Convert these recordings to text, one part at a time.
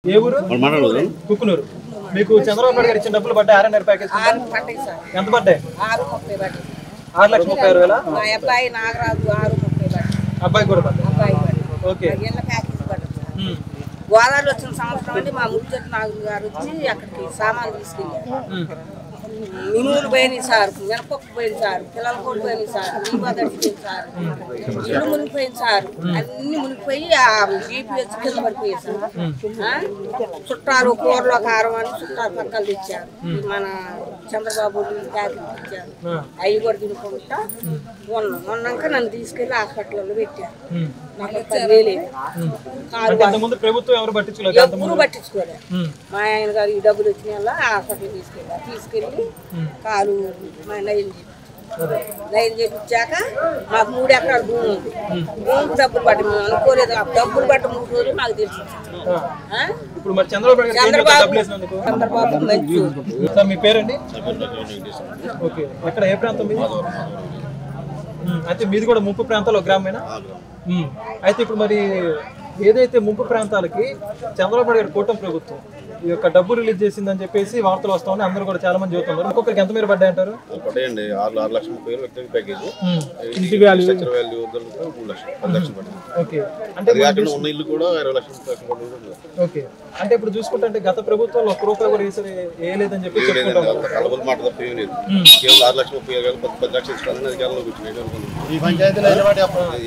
ఏ ఊరు? కుక్కునూరు. మీకు చంద్రబాబు నాయుడు గారు ఇచ్చిన డబ్బులు పడ్డాయి? ఆర్ఎన్ఆర్ ప్యాకేజ్ ఎంత పడ్డాయి? 6,36,000. మా అబ్బాయి నాగరాజు 6,30 అబ్బాయి కూడా పడ్డాయి. ఓకే. గోదావరి వచ్చిన సంవత్సరం అంటే మా ముచ్చటి నాగులు గారు వచ్చి అక్కడికి సామాన్లు తీసుకెళ్ళారు. మినుములు పోయినాయి సార్, మినపప్పు పోయింది సార్, పిల్లల కోడి పోయినాయి సార్, నీబాదడిపోయింది సార్, ఇల్లు మునిగిపోయింది సార్, అన్ని మునిగిపోయి ఆ బీపీ వచ్చి కింద పడిపోయాయి సార్. చుట్టాలు కూరలో కారం అని చుట్టాలు పక్కలు తెచ్చారు, మన చంద్రబాబు ప్యాకెట్ ఇచ్చారు, అవి కూడా తినుకుంటా ఉన్నాక నన్ను తీసుకెళ్లి హాస్పిటల్లో పెట్టారు. నాకు 10,000 ప్రభుత్వం ఎవరు పట్టించుకోలేదు. మా ఆయన గారు ఈ డబ్బులు వచ్చిన హాస్పిటల్ తీసుకెళ్ళి కాలు లైన్ చేపించాక మాకు 3 ఎకరాల భూమి ఉంది. భూమికి డబ్బులు పట్టి మేము అనుకోలేదు. డబ్బులు పట్టి 3 రోజులు మాకు తెలిసి చంద్రబాబు మంచి. మీ పేరండి? ఓకే. ఎక్కడ, ఏ ప్రాంతం మీది? అయితే మీది కూడా ముంపు ప్రాంతాల్లో గ్రామేనా? అయితే ఇప్పుడు మరి ఏదైతే ముంపు ప్రాంతాలకి చంద్రబాబు నాయుడు గారి కూటమి ప్రభుత్వం ఈ యొక్క డబ్బు రిలీజ్ చేసిందని చెప్పేసి వార్తలు వస్తా ఉన్నాయి. అందరూ కూడా చాలా మంది చెబుతున్నారు. ఒక్కొక్కరికి ఎంత మీరు పడ్డాయి అంటారు? 6,30,000 ప్యాకేజ్. ఓకే. అంటే ఇల్లు కూడా 20 లక్షలు. ఓకే. అంటే ఇప్పుడు చూసుకుంటే గత ప్రభుత్వంలో ₹1 కూడా వేయలేదని చెప్పి కలబలు మాట తప్ప ఏం లేదు. కేవలం 6,30,000 10 లక్షలు ఇస్తానని అధికారంలో కూర్చుని ఈ పంచాయతీలో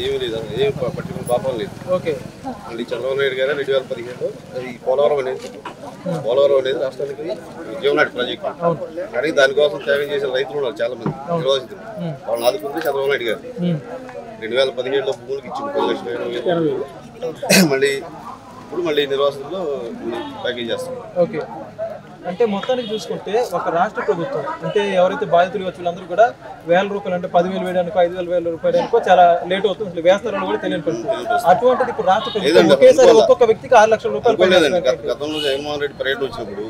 ఏమీ లేదు, ఏం పట్టిన పాపం లేదు. ఓకే. మళ్ళీ చంద్రబాబు నాయుడు గారు 2015లో ఈ పోలవరం అనేది రాష్ట్రానికి జీవనాడి ప్రాజెక్ట్. కానీ దానికోసం త్యాగం చేసిన రైతులు ఉన్నారు చాలా మంది నిర్వాసితులు. వాళ్ళని ఆదుకుంటే చంద్రబాబు నాయుడు గారు 2017లో భూములకు ఇచ్చింది 10,20,000. మళ్ళీ నిర్వాసితుల్లో ప్యాకేజ్ చేస్తాం. ఓకే. అంటే మొత్తానికి చూసుకుంటే ఒక రాష్ట్ర ప్రభుత్వం అంటే ఎవరైతే బాధితులు వచ్చి వీళ్ళందరూ కూడా ₹1,000 అంటే 10,000 వేయడానికో 5,000 రూపాయలకో చాలా లేట్ అవుతుంది. వేస్తారని కూడా తెలియని పరిస్థితి. అటువంటిది ఇప్పుడు రాష్ట్ర ప్రభుత్వం ఒకేసారి ఒక్కొక్క వ్యక్తికి 6 లక్షల రూపాయలు. గతంలో జగన్మోహన్ రెడ్డి పర్యటన వచ్చినప్పుడు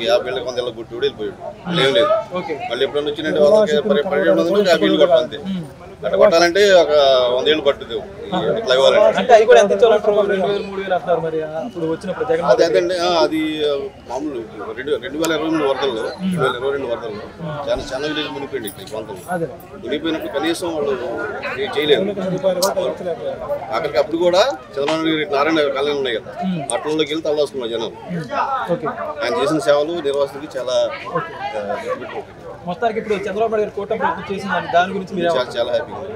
50 ఏళ్ళకి 100 ఏళ్ళ గుట్టి వెళ్ళిపోయాడు. ఏం లేదు. మళ్ళీ ఎప్పుడైనా వచ్చినట్టు వాళ్ళకి పర్యటన 50 ఏళ్ళు కొట్టాలి అంతే. అట్లా కొట్టాలంటే ఒక 100 ఏళ్ళు పట్టుద్ది. అంటే అవి కూడా ఎంత ఇచ్చారంటారు? 2,000, 3,000 అంటున్నారు. మరి అప్పుడు వచ్చినప్పుడు జగన్ అదేంటంటే అది మామూలు 2022 వరదల్లో చాలా విలేజ్ మునిగిపోయింది. మునిగిపోయినప్పుడు కనీసం వాళ్ళు చేయలేదు. అక్కడికి అప్పుడు కూడా చంద్రబాబు నారాయణ కాలనీ ఉన్నాయి కదా, అట్లలోకి వెళ్ళి తలదాసుకున్నారు జనాలు. ఆయన చేసిన సేవలు నిర్వాసితులకి చాలా మొత్తానికి ఇప్పుడు చంద్రబాబు నాయుడు గారు కూటమి ప్రభుత్వం చేసిన దాని గురించి చాలా హ్యాపీగా ఉన్నారు.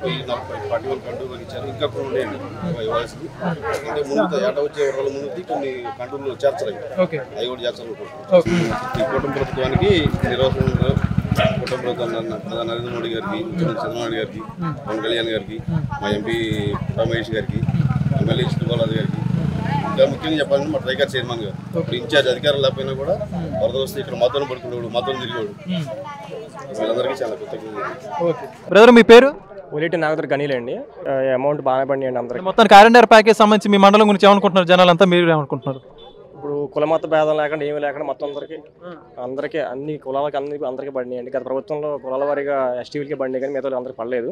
ఈ 41 కంట్రోల్ ఇచ్చారు. ఇంకా కొన్ని ఉండేయండి ఇవ్వాల్సింది. అంటే ముందు ఏటా వచ్చే వరదల ముందు కొన్ని కంట్రోల్లో చేర్చలేదు, అవి కూడా చేర్చాలనుకుంటున్నాం. ఈ కూటమి ప్రభుత్వానికి నిర్వాసన కూటమి ప్రభుత్వం నరేంద్ర మోడీ గారికి, చంద్రబాబు నాయుడు గారికి, పవన్ కళ్యాణ్ గారికి, మా ఎంపీ రమేష్ గారికి, ఎమ్మెల్యే శ్రీబాలాజీ గారికి, ఇంకా ముఖ్యంగా చెప్పాలంటే మా ట్రైగర్ చైర్మన్ గారు ఇప్పుడు ఇన్ఛార్జ్ అధికారం లేకపోయినా కూడా వరదలు వస్తే ఇక్కడ మాతో పడుకునేవాడు, మాతో తిరిగేవాడు. వీళ్ళందరికీ చాలా కృతజ్ఞతలు. మీ పేరు? ఒలిటి నాగదర్ గనీలండి. అమౌంట్ బాగానే పడినాయండి అందరికి. మొత్తానికి ఆర్ఎన్ఆర్ ప్యాకేజ్ సంబంధించి మీ మండలం గురించి ఏమనుకుంటున్నారు జనాలంతా? మీరు ఏమనుకుంటున్నారు? ఇప్పుడు కులమత భేదం లేకుండా ఏమీ లేకుండా మొత్తం అందరికీ అన్ని కులాలకి అందరికీ పడినాయండి. గత ప్రభుత్వంలో కులాల వారీగా ఎస్టీవీలకి పడినాయి కానీ మిగతా అందరికి పడలేదు.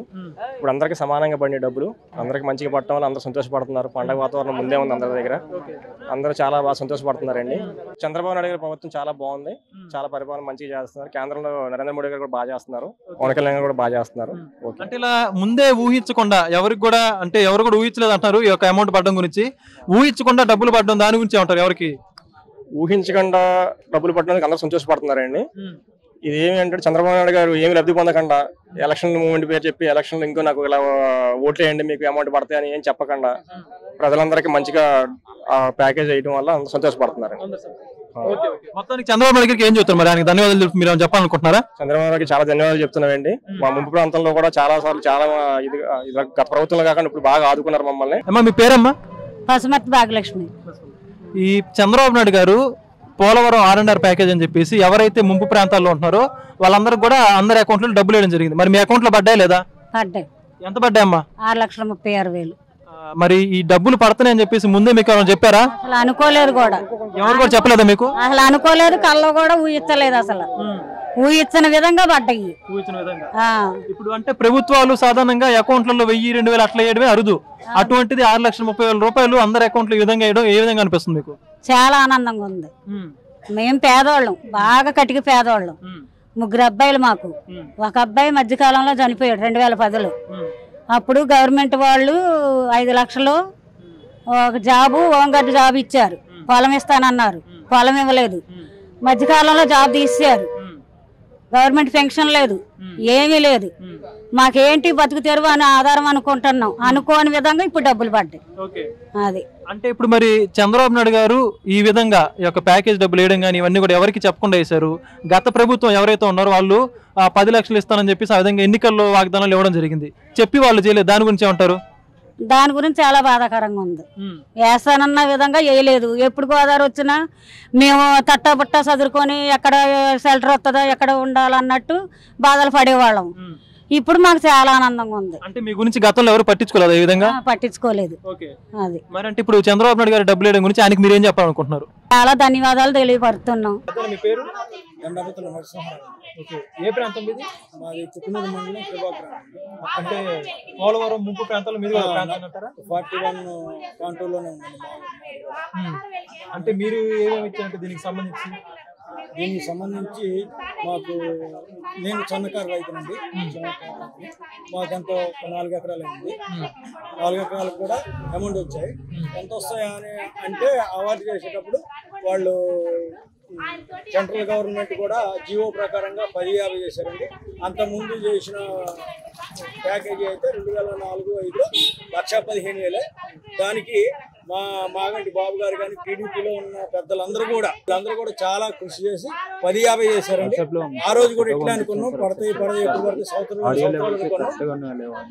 ఇప్పుడు అందరికీ సమానంగా పడినాయి డబ్బులు. అందరికి మంచిగా పడటం వల్ల అందరూ సంతోషపడుతున్నారు. పండగ వాతావరణం ముందే ఉంది అందరి దగ్గర. అందరూ చాలా బాగా సంతోషపడుతున్నారండి. చంద్రబాబు నాయుడు గారి ప్రభుత్వం చాలా బాగుంది. చాలా పరిపాలన మంచిగా చేస్తున్నారు. కేంద్రంలో నరేంద్ర మోడీ గారు కూడా బాగా చేస్తున్నారు. పవన్ కళ్యాణ్ గారు కూడా బాగా చేస్తున్నారు. అంటే ఇలా ముందే ఊహించకుండా ఎవరు కూడా ఊహించలేదు అంటారు. ఈ యొక్క అమౌంట్ పడడం గురించి ఊహించకుండా డబ్బులు పడడం దాని గురించి ఏమంటారు? ఎవరికి ఊహించకుండా డబ్బులు పట్టడానికి అందరూ సంతోషపడుతున్నారండి. ఇది ఏమి అంటే చంద్రబాబు నాయుడు గారు ఏమి లబ్ధి పొందకుండా ఎలక్షన్ మూమెంట్ పేరు చెప్పి ఎలక్షన్లో ఇంకో నాకు ఇలా ఓట్లేయండి మీకు అమౌంట్ పడతాయి అని ఏం చెప్పకుండా ప్రజలందరికీ మంచిగా ప్యాకేజ్ వేయడం వల్ల అందరూ సంతోషపడుతున్నారు. మొత్తానికి చంద్రబాబు నాయుడు గారికి ఏం చెప్తారు? మరి ఆయనకి ధన్యవాదాలు మీరు చెప్పాలనుకుంటున్నారా? చంద్రబాబు నాయుడుకి చాలా ధన్యవాదాలు చెప్తున్నామండి. మా ముంపు ప్రాంతంలో కూడా చాలా సార్లు చాలా గత ప్రభుత్వంలో కాకుండా ఇప్పుడు బాగా ఆదుకున్నారు మమ్మల్ని. అమ్మా మీ పేరమ్మా? పసుమర్తి భాగ్యలక్ష్మి. ఈ చంద్రబాబు నాయుడు గారు పోలవరం ఆర్ఎన్ఆర్ ప్యాకేజ్ అని చెప్పేసి ఎవరైతే ముంపు ప్రాంతాల్లో ఉంటున్నారో వాళ్ళందరూ కూడా అందరి అకౌంట్లో డబ్బులు వేయడం జరిగింది. మరి మీ అకౌంట్లో పడ్డాయి లేదా? పడ్డాయి. ఎంత పడ్డాయమ్మా? 6,36,000. మరి ఈ డబ్బులు పడుతున్నాయని చెప్పేసి ముందే మీకు ఎవరైనా చెప్పారా? అసలు అనుకోలేదు కూడా. ఎవరు కూడా చెప్పలేదా మీకు? అసలు అనుకోలేదు, కల్లో కూడా ఊహించలేదు అసలు. ఊహించిన విధంగా పడ్డాయి. ఊహించిన విధంగా. ఇప్పుడు అంటే ప్రభుత్వాలు సాధారణంగా అకౌంట్లలో 1000-2000 అట్లా వేయడమే అరుదు. అటువంటిది 6,30,000 రూపాయలు అందరి అకౌంట్లో ఈ విధంగా వేయడం ఏ విధంగా అనిపిస్తుంది మీకు? చాలా ఆనందంగా ఉంది. మేము పేదవాళ్ళం, బాగా కటిక పేదవాళ్ళం. 3 అబ్బాయిలు మాకు. ఒక అబ్బాయి మధ్యకాలంలో చనిపోయాడు 2010లో. అప్పుడు గవర్నమెంట్ వాళ్ళు 5 లక్షలు ఒక జాబు, హోంగార్డ్ జాబ్ ఇచ్చారు. పొలం ఇస్తానన్నారు, పొలం ఇవ్వలేదు. మధ్యకాలంలో జాబ్ తీసారు. గవర్నమెంట్ పెన్షన్ లేదు, ఏమీ లేదు. మాకేంటి బతుకు తెరువు అని ఆధారం అనుకుంటున్నాం. అనుకోని విధంగా ఇప్పుడు డబ్బులు పడ్డాయి. అది అంటే ఇప్పుడు మరి చంద్రబాబు నాయుడు గారు ఈ విధంగా ఈ యొక్క ప్యాకేజ్ డబ్బులు వేయడం కానీ ఇవన్నీ కూడా ఎవరికి చెప్పకుండా వేశారు. గత ప్రభుత్వం ఎవరైతే ఉన్నారో వాళ్ళు 10 లక్షలు ఇస్తానని చెప్పేసి ఆ విధంగా ఎన్నికల్లో వాగ్దానాలు ఇవ్వడం జరిగింది. చెప్పి వాళ్ళు చేయలేదు. దాని గురించి ఏమంటారు? దాని గురించి చాలా బాధాకరంగా ఉంది. వేస్తానన్న విధంగా వేయలేదు. ఎప్పుడు గోదావరి వచ్చినా మేము తట్టబుట్ట చదువుకొని ఎక్కడ షెల్టర్ వస్తుందో ఎక్కడ ఉండాలన్నట్టు బాధలు పడేవాళ్ళం. ఇప్పుడు మాకు చాలా ఆనందంగా ఉంది. అంటే మీ గురించి గతంలో ఎవరు పట్టించుకోలేదు? ఈ విధంగా పట్టించుకోలేదు. అది మరి అంటే ఇప్పుడు చంద్రబాబు నాయుడు గారు డబ్బులు వేయడం గురించి ఆయనకి మీరేం చెప్పాలనుకుంటున్నారు? చాలా ధన్యవాదాలు తెలియపరుస్తున్నాం. ఏ ప్రాంతం ఇది? అంటే పోలవరం ముంపు ప్రాంతాల్లో మీరు 41 కాంటూర్లోనే ఉంది. అంటే మీరు ఏమేమి ఇచ్చారంటే దీనికి సంబంధించి మాకు నేను చిన్నకారు రైతునండి. మాకంతా 4 ఎకరాలు అయింది. 4 ఎకరాలకు కూడా అమౌంట్ వచ్చాయి. ఎంత వస్తాయా అని అంటే అవార్డు చేసేటప్పుడు వాళ్ళు సెంట్రల్ గవర్నమెంట్ కూడా జీవో ప్రకారంగా 10,50 చేశారండి. అంతకుముందు చేసిన ప్యాకేజీ అయితే 2004-05లో 1,15,000. దానికి మాగంటి బాబు గారు కానీ టీడీపీలో ఉన్న పెద్దలందరూ కూడా చాలా కృషి చేసి 10,50 చేశారండి. ఆ రోజు కూడా ఇట్లా అనుకున్నాం, పడతాయి ఎప్పుడు పడితే సంవత్సరాలు అనుకున్నాం.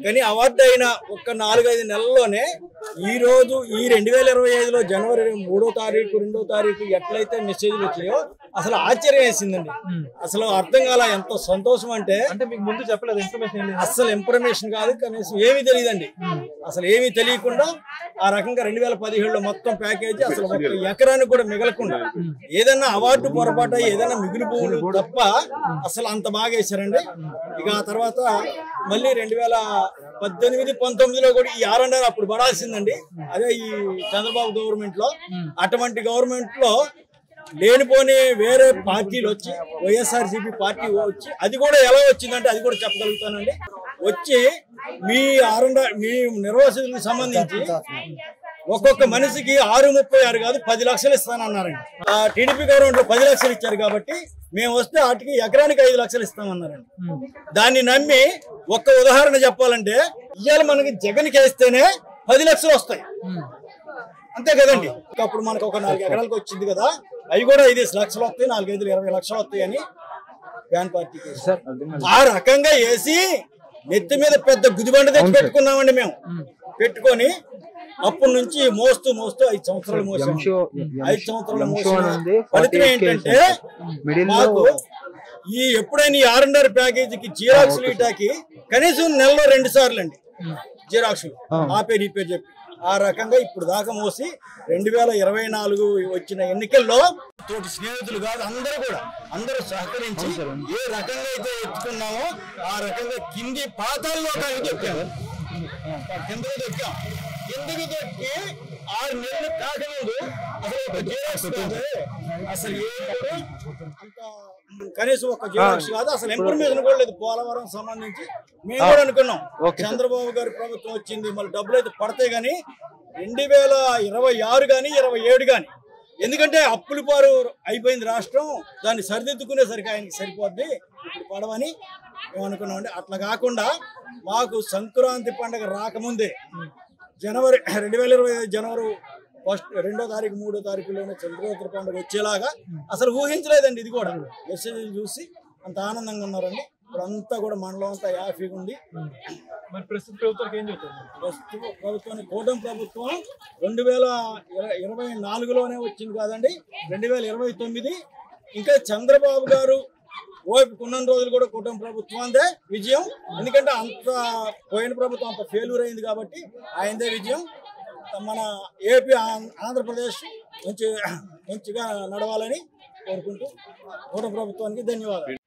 కానీ అవార్డు అయిన ఒక్క 4-5 నెలల్లోనే ఈ రోజు ఈ 2025లో జనవరి 3వ తారీఖు 2వ తారీఖు ఎట్లయితే మెసేజ్లు వచ్చాయో అసలు ఆశ్చర్యం వేసిందండి. అసలు అర్థం కాల. ఎంత సంతోషం అంటే మీకు ముందు చెప్పలేదు ఇన్ఫర్మేషన్? అసలు ఇన్ఫర్మేషన్ కాదు, కనీసం ఏమీ తెలియదండి. అసలు ఏమీ తెలియకుండా ఆ రకంగా 2017లో మొత్తం ప్యాకేజీ అసలు ఒక్క ఎకరానికి కూడా మిగలకుండా ఏదైనా అవార్డు పొరపాటు ఏదైనా మిగులు భూములు తప్ప అసలు అంత బాగా వేశారండి. ఇక ఆ తర్వాత మళ్ళీ 2018-19లో కూడా ఈ R&R అప్పుడు పడాల్సిందండి. అదే ఈ చంద్రబాబు గవర్నమెంట్ లో. అటువంటి గవర్నమెంట్ లో లేనిపోని వేరే పార్టీలు వచ్చి వైఎస్ఆర్సీపీ పార్టీ వచ్చి అది కూడా ఎలా వచ్చిందంటే అది కూడా చెప్పగలుగుతానండి. వచ్చి మీ నిర్వాసితులకు సంబంధించి ఒక్కొక్క మనిషికి 636 కాదు 10 లక్షలు ఇస్తానన్నారండి. టీడీపీ గవర్నమెంట్ లో 10 లక్షలు ఇచ్చారు కాబట్టి మేము వస్తే వాటికి ఎకరానికి 5 లక్షలు ఇస్తామన్నారండి. దాన్ని నమ్మి ఒక్క ఉదాహరణ చెప్పాలంటే ఇవాళ మనకి జగన్కి వేస్తేనే 10 లక్షలు వస్తాయి, అంతే కదండి. అప్పుడు మనకు ఒక 4 ఎకరాలకు వచ్చింది కదా, అవి కూడా 5 లక్షలు వస్తాయి, 4-5 20 లక్షలు వస్తాయి అని ఫ్యాన్ పార్టీకి ఆ రకంగా వేసి నెత్తి మీద పెద్ద గుదిబండ తెచ్చి పెట్టుకున్నామండి. మేము పెట్టుకొని అప్పటి నుంచి మోస్తూ 5 సంవత్సరాలు మోసాం. 5 సంవత్సరాలు మోసిన ఫలితం ఏంటంటే మాకు ఈ ఎప్పుడైనా ఈ R&R ప్యాకేజీకి జిరాక్స్ లీటాకి కనీసం నెలలో 2 సార్లు అండి జిరాక్సులు ఆ పేరు ఈ పేరు చెప్పి ఆ రకంగా ఇప్పుడు దాకా మోసి 2024 వచ్చిన ఎన్నికల్లో తోటి స్నేహితులు కాదు అందరూ సహకరించి ఏ రకంగా అయితే ఎత్తుకున్నామో ఆ రకంగా కింది పాతాల్లో దొక్కాము. కిందకు దొక్కాం. కిందకు దొక్కి 6 నెలలు కాకముందు అసలు కనీసం ఒక జిరాక్స్ కాదు, అసలు ఇన్ఫర్మేషన్ కూడా లేదు పోలవరం సంబంధించి. మేము కూడా అనుకున్నాం చంద్రబాబు గారి ప్రభుత్వం వచ్చింది, మళ్ళీ డబ్బులు అయితే పడతాయి. కానీ 2026 కానీ 27 కానీ ఎందుకంటే అప్పులు పారు అయిపోయింది రాష్ట్రం, దాన్ని సరిదిద్దుకునేసరికి ఆయనకి సరిపోద్ది, ఇప్పుడు పడవని మేము అనుకున్నామండి. అట్లా కాకుండా మాకు సంక్రాంతి పండుగ రాకముందే జనవరి 2025 జనవరి 1, 2వ తారీఖు 3వ తారీఖులోనే సంక్రాంతి పండుగ వచ్చేలాగా అసలు ఊహించలేదండి. ఇది కూడా మెసేజ్ చూసి అంత ఆనందంగా ఉన్నారండి. ఇప్పుడు అంతా కూడా మండలం అంతా హ్యాపీగా ఉంది. మరి ప్రస్తుత ప్రభుత్వానికి ఏం చెప్తారు? ప్రస్తుత ప్రభుత్వానికి కూటమి ప్రభుత్వం 2024లోనే వచ్చింది కాదండి, 2029. ఇంకా చంద్రబాబు గారు ఓపిక ఉన్న రోజులు కూడా కూటమి ప్రభుత్వందే విజయం. ఎందుకంటే అంత పోయిన ప్రభుత్వం అంత ఫెయిల్యూర్ అయింది కాబట్టి ఆయనదే విజయం. మన ఏపీ ఆంధ్రప్రదేశ్ మంచిగా నడవాలని కోరుకుంటూ కూటమి ప్రభుత్వానికి ధన్యవాదాలు.